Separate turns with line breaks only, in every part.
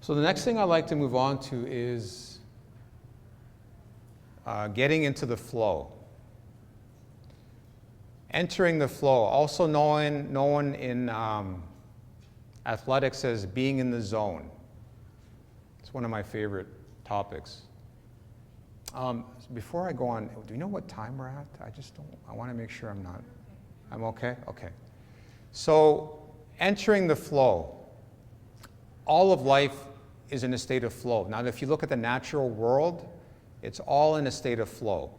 So the next thing I'd like to move on to is getting into the flow. Entering the flow, also known in athletics as being in the zone. It's one of my favorite topics. Before I go on, do you know what time we're at? I want to make sure I'm okay? Okay. So, entering the flow. All of life is in a state of flow. Now, if you look at the natural world, it's all in a state of flow.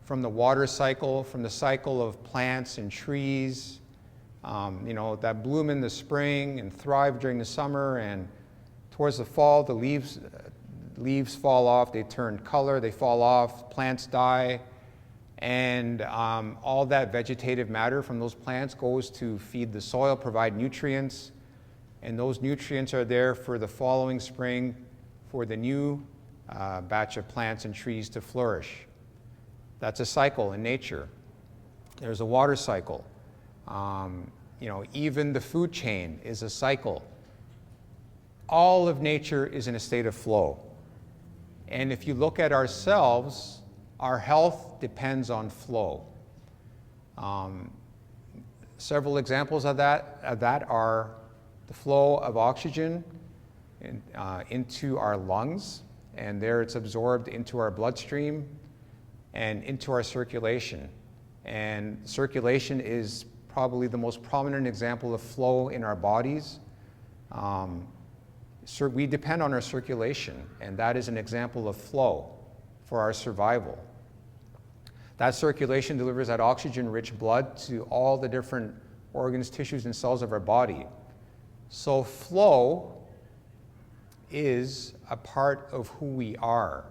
From the water cycle, from the cycle of plants and trees, that bloom in the spring and thrive during the summer, and towards the fall, the leaves fall off, they turn color, they fall off, plants die, and all that vegetative matter from those plants goes to feed the soil, provide nutrients, and those nutrients are there for the following spring for the new batch of plants and trees to flourish. That's a cycle in nature. There's a water cycle. Even the food chain is a cycle. All of nature is in a state of flow. And if you look at ourselves, our health depends on flow. Several examples of that are the flow of oxygen into our lungs, and there it's absorbed into our bloodstream and into our circulation. And circulation is probably the most prominent example of flow in our bodies. We depend on our circulation, and that is an example of flow for our survival. That circulation delivers that oxygen-rich blood to all the different organs, tissues, and cells of our body. So flow is a part of who we are,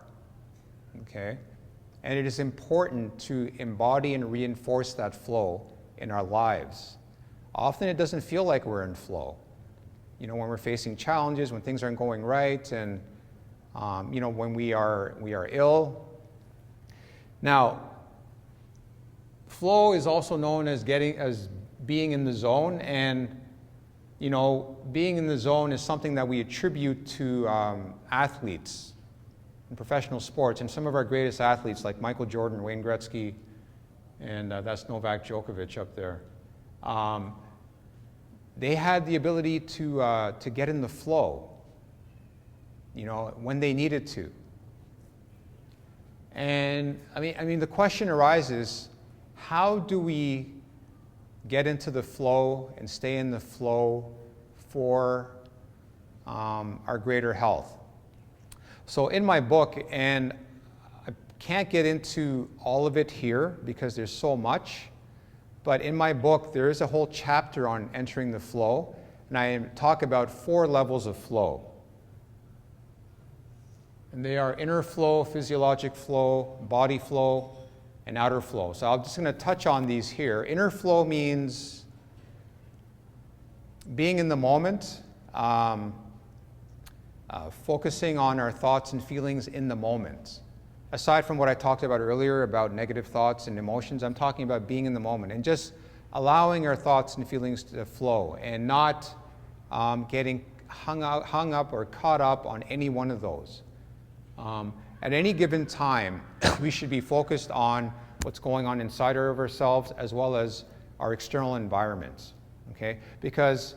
okay? And it is important to embody and reinforce that flow in our lives. Often it doesn't feel like we're in flow. When we're facing challenges, when things aren't going right, and when we are ill. Now, flow is also known as being in the zone, and being in the zone is something that we attribute to athletes in professional sports, and some of our greatest athletes like Michael Jordan, Wayne Gretzky, and that's Novak Djokovic up there. They had the ability to get in the flow, when they needed to. And the question arises, how do we get into the flow and stay in the flow for our greater health? So in my book, and I can't get into all of it here because there's so much, but in my book there is a whole chapter on entering the flow, and I talk about 4 levels of flow. And they are inner flow, physiologic flow, body flow, and outer flow. So I'm just going to touch on these here. Inner flow means being in the moment, focusing on our thoughts and feelings in the moment. Aside from what I talked about earlier about negative thoughts and emotions, I'm talking about being in the moment and just allowing our thoughts and feelings to flow and not getting hung up or caught up on any one of those. At any given time, we should be focused on what's going on inside of ourselves as well as our external environments, okay? Because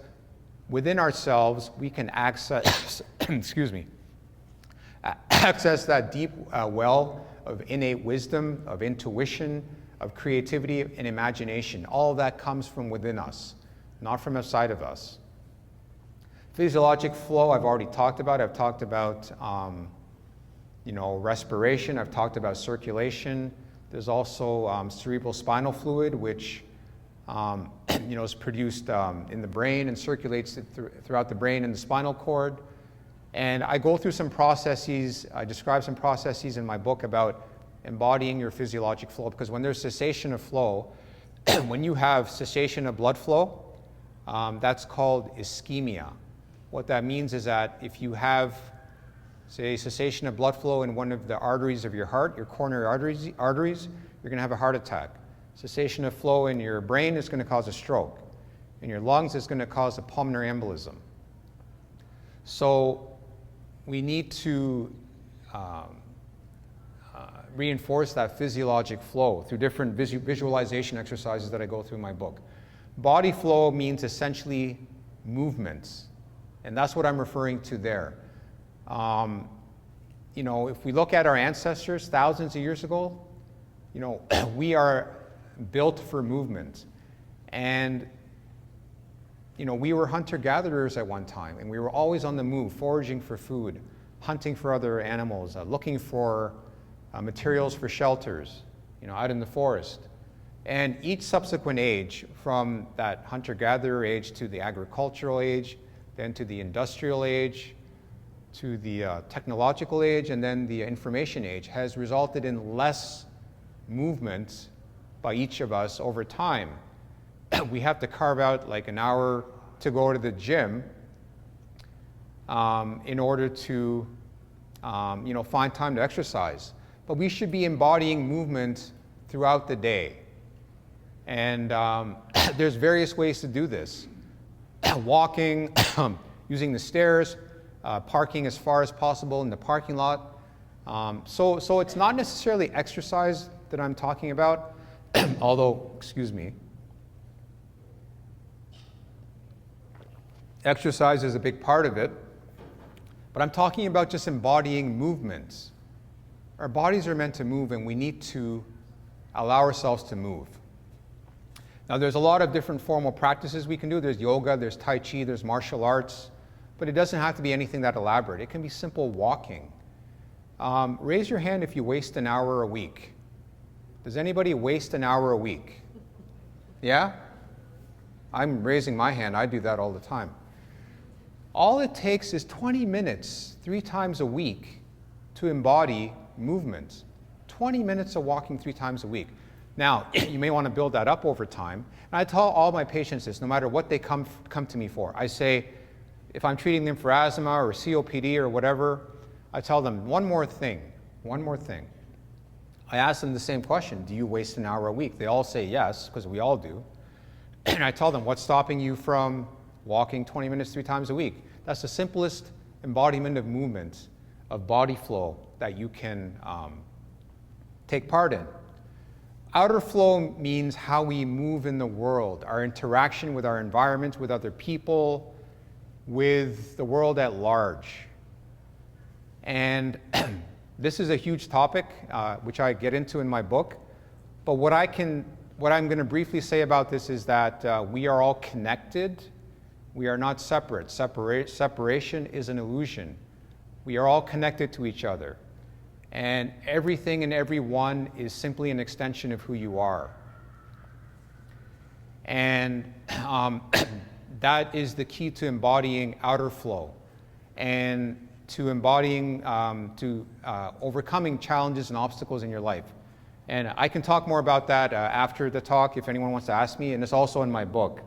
within ourselves, we can access, access that deep well of innate wisdom, of intuition, of creativity and imagination. All of that comes from within us, not from outside of us. Physiologic flow, I've already talked about. I've talked about respiration. I've talked about circulation. There's also cerebral spinal fluid, which is produced in the brain and circulates throughout the brain and the spinal cord. And I go through some processes, I describe some processes in my book about embodying your physiologic flow, because when there's cessation of flow, when you have cessation of blood flow, that's called ischemia. What that means is that if you have, say, cessation of blood flow in one of the arteries of your heart, your coronary arteries, you're going to have a heart attack. Cessation of flow in your brain is going to cause a stroke. In your lungs, it's going to cause a pulmonary embolism. So we need to reinforce that physiologic flow through different visualization exercises that I go through in my book. Body flow means essentially movements, and that's what I'm referring to there. You know, if we look at our ancestors thousands of years ago, you know, we are built for movement. And, you know, we were hunter-gatherers at one time, and we were always on the move, foraging for food, hunting for other animals, looking for materials for shelters, you know, out in the forest. And each subsequent age, from that hunter-gatherer age to the agricultural age, then to the industrial age, to the technological age, and then the information age, has resulted in less movement by each of us over time. We have to carve out like an hour to go to the gym in order to you know, find time to exercise. But we should be embodying movement throughout the day. And there's various ways to do this. Walking, using the stairs, parking as far as possible in the parking lot. So it's not necessarily exercise that I'm talking about, although, excuse me, exercise is a big part of it, but I'm talking about just embodying movements. Our bodies are meant to move, and we need to allow ourselves to move. Now, there's a lot of different formal practices we can do. There's yoga, there's Tai Chi, there's martial arts, but it doesn't have to be anything that elaborate. It can be simple walking. Raise your hand if you waste an hour a week. Does anybody waste an hour a week? Yeah? I'm raising my hand. I do that all the time. All it takes is 20 minutes, 3 times a week, to embody movement. 20 minutes of walking 3 times a week. Now, you may want to build that up over time. And I tell all my patients this, no matter what they come to me for. I say, if I'm treating them for asthma or COPD or whatever, I tell them one more thing. I ask them the same question: do you waste an hour a week? They all say yes, because we all do. And I tell them, what's stopping you from walking 20 minutes 3 times a week? That's the simplest embodiment of movement, of body flow that you can take part in. Outer flow means how we move in the world, our interaction with our environment, with other people, with the world at large. And this is a huge topic, which I get into in my book. But what I'm going to briefly say about this is that we are all connected. We are not separate. Separation is an illusion. We are all connected to each other. And everything and everyone is simply an extension of who you are. And that is the key to embodying outer flow and to embodying, overcoming challenges and obstacles in your life. And I can talk more about that after the talk if anyone wants to ask me, and it's also in my book.